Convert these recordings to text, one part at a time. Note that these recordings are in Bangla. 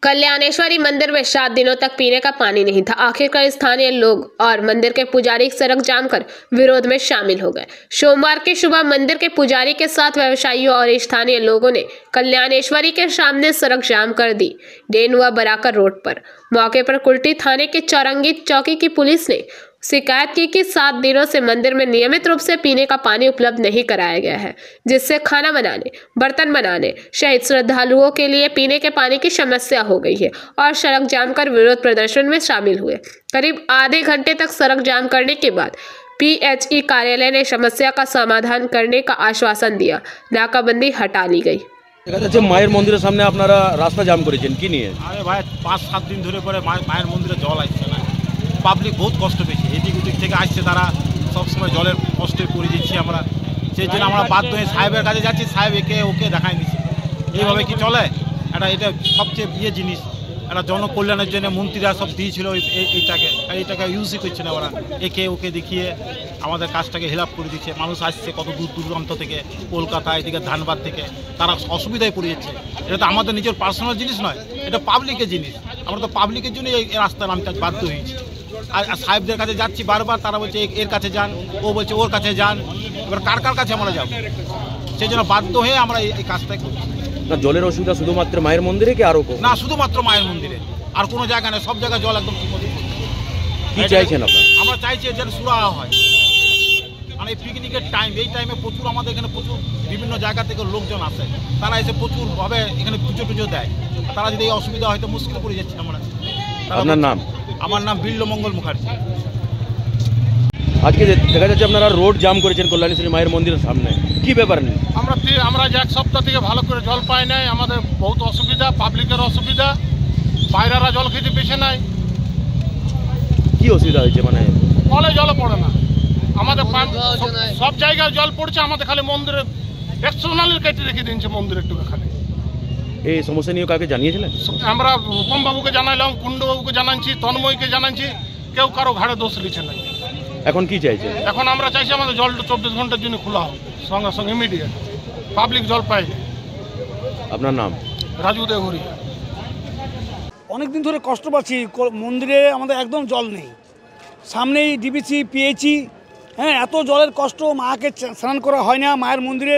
कल्याणेश्वरी मंदिर में 7 दिनों तक पीने का पानी नहीं था। आखिरकार स्थानीय लोग और मंदिर के पुजारी सड़क जाम कर विरोध में शामिल हो गए। सोमवार की सुबह मंदिर के पुजारी के साथ व्यवसायियों और स्थानीय लोगों ने कल्याणेश्वरी के सामने सड़क जाम कर दी। डेनुआ बराकर रोड पर मौके पर कुल्टी थाने के चौरंगी चौकी की पुलिस ने शिकायत की कि 7 दिनों से मंदिर में नियमित रूप से पीने का पानी उपलब्ध नहीं कराया गया है, जिससे खाना बनाने, बर्तन बनाने सहित श्रद्धालुओं के लिए पीने के पानी की समस्या हो गई है और सड़क जाम कर विरोध प्रदर्शन में शामिल हुए। करीब आधे घंटे तक सड़क जाम करने के बाद PHE कार्यालय ने समस्या का समाधान करने का आश्वासन दिया। नाकाबंदी हटा ली गई। মায়ের মন্দিরের সামনে আপনারা রাস্তা জাম করেছেন কি নিয়ে? আরে ভাই 5-7 দিন ধরে পরে মায়ের মন্দিরে জল আসছে না, পাবলিক বহুত কষ্ট পেয়েছে। এদিক ওদিক থেকে আসছে, তারা সবসময় জলের কষ্টে পড়ে যাচ্ছি আমরা। সেই জন্য আমরা বাধ্য হয়ে সাহেবের কাছে যাচ্ছি, সাহেব একে ওকে দেখাই দিচ্ছি। এইভাবে কি চলে? এটা সবচেয়ে জিনিস, একটা জনকল্যাণের জন্য মন্ত্রীরা সব দিয়েছিল এইটাকে ইউজই করছে না ওরা। একে ওকে দেখিয়ে আমাদের কাজটাকে হেল্প করে দিচ্ছে। মানুষ আসছে কত দূর দূরান্ত থেকে, কলকাতা এদিকে ধানবাদ থেকে, তারা অসুবিধায় পড়ে যাচ্ছে। এটা তো আমাদের নিজের পার্সোনাল জিনিস নয়, এটা পাবলিকের জিনিস। আমরা তো পাবলিকের জন্য এই রাস্তায় নামতে বাধ্য হয়েছি। আর সাহেবদের কাছে যাচ্ছি বারবার, তারা বলছে এর কাছে যান, ও বলছে ওর কাছে যান। এবার কার কাছে আমরা যাবো? সেই জন্য বাধ্য হয়ে আমরা এই কাজটাই করছি। না, জলের অসুবিধা শুধুমাত্র মায়ের মন্দিরে কি আরো? না, শুধুমাত্র মায়ের মন্দিরে, আর কোনো জায়গা নেই। সব জায়গায় জল একদম ঠিক মতো। কি চাইছেন আপনারা? আমরা চাইছি যেন সুরাহা হয়। মানে পিকনিকের টাইম, এই টাইমে প্রচুর আমাদের এখানে প্রচুর বিভিন্ন জায়গা থেকে লোকজন আসে, তারা এসে প্রচুরভাবে এখানে পুজো দেয়। তারা যদি এই অসুবিধা হয়তো মুশকিলে পড়ে যাচ্ছে আমরা। আপনার নাম? আমার নাম বিল্লমঙ্গল মুখার্জি। আজকে দেখা যাচ্ছে আপনারা রোড জাম করেছেন কল্যাণেশ্বরী মায়ের মন্দিরের সামনে, কি ব্যাপার নেই? আমরা যে 1 সপ্তাহ থেকে ভালো করে জল পাই নাই, আমাদের বহুত অসুবিধা, পাবলিকের অসুবিধা, বাইরেরা জল খেতে পেছে নাই। কি অসুবিধা হয়েছে? মানে কলে জল পড়ে না, আমাদের সব জায়গায় জল পড়ছে, আমাদের খালি মন্দিরে এক্সটার্নাল কেটে রেখে দিয়েছে মন্দিরের একটু খালি। এই সমস্যা নিয়ে কাকে জানিয়েছিলেন? আমরা রূপম বাবুকে জানাইলাম, কুন্ডু বাবুকে জানাচ্ছি, তন্ময়কে জানাচ্ছি, কেউ কারো ঘাড়ে দোষ দিচ্ছে না। এখন কি চাইছে? এখন আমরা চাইছি আমাদের জলটা 24 ঘন্টার জন্য খোলা হোক, সঙ্গে সঙ্গে ইমিডিয়েট। পাবলিক জল পায়। আপনার নাম? রাজু দেহরি। অনেকদিন ধরে কষ্ট পাচ্ছি, মন্দিরে আমাদের একদম জল নেই। সামনেই DBC PHE, হ্যাঁ, এত জলের কষ্ট, মাকে স্নান করা হয় না। মায়ের মন্দিরে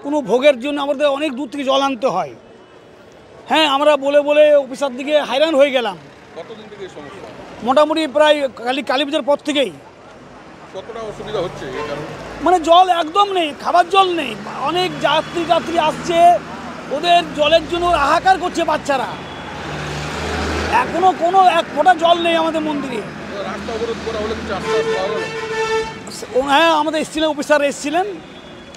কোনো ভোগের জন্য আমাদের অনেক দূর থেকে জল আনতে হয়। হ্যাঁ, আমরা বলে অফিসার দিকে হাইরান হয়ে গেলাম। কতদিন থেকে সমস্যা? মোটামুটি প্রায় কালী পুজোর পর থেকেই। কতটা অসুবিধা হচ্ছে এই কারণে? মানে জল একদম নেই, খাবার জল নেই। অনেক যাত্রী আসছে, ওদের জলের জন্য হাহাকার করছে বাচ্চারা। এখনো কোনো এক ফোঁটা জল নেই আমাদের মন্দিরে। রাস্তা অবরোধ করা হলে কিছু আশ্বাস পাওয়া গেল? হ্যাঁ, আমাদের অফিসার এসেছিলেন,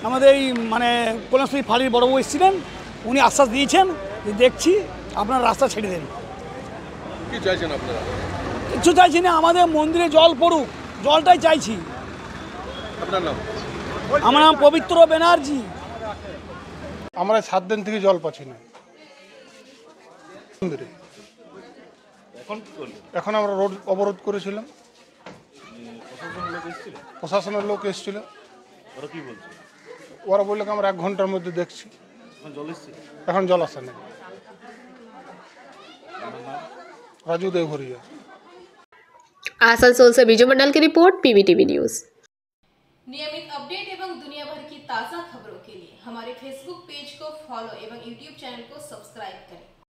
আমাদের এই মানে কল্যাণেশ্বরী ফাঁড়ির বড়বাবু এসেছিলেন। উনি আশ্বাস দিয়েছেন যে দেখছি, আপনার রাস্তা ছেড়ে দেন। কি চাইছেন আপনারা? কিছু চাইছি না, আমাদের মন্দিরে জল পড়ুক, জলটাই চাইছি। আপনার নাম? আমার নাম পবিত্র ব্যানার্জি। আমরা 7 দিন থেকে জল পাচ্ছি না মন্দিরে। এখন আমরা রোড অবরোধ করেছিলাম, প্রশাসনের লোক এসেছিল। ওরা বললো আমরা 1 ঘন্টার মধ্যে দেখছি। এখন জল আসে না। राजू देवघरिया। आसनसोल से बीजू मंडल की रिपोर्ट, PBTV न्यूज। नियमित अपडेट एवं दुनिया भर की ताज़ा खबरों के लिए हमारे फेसबुक पेज को फॉलो एवं यूट्यूब चैनल को सब्सक्राइब करें।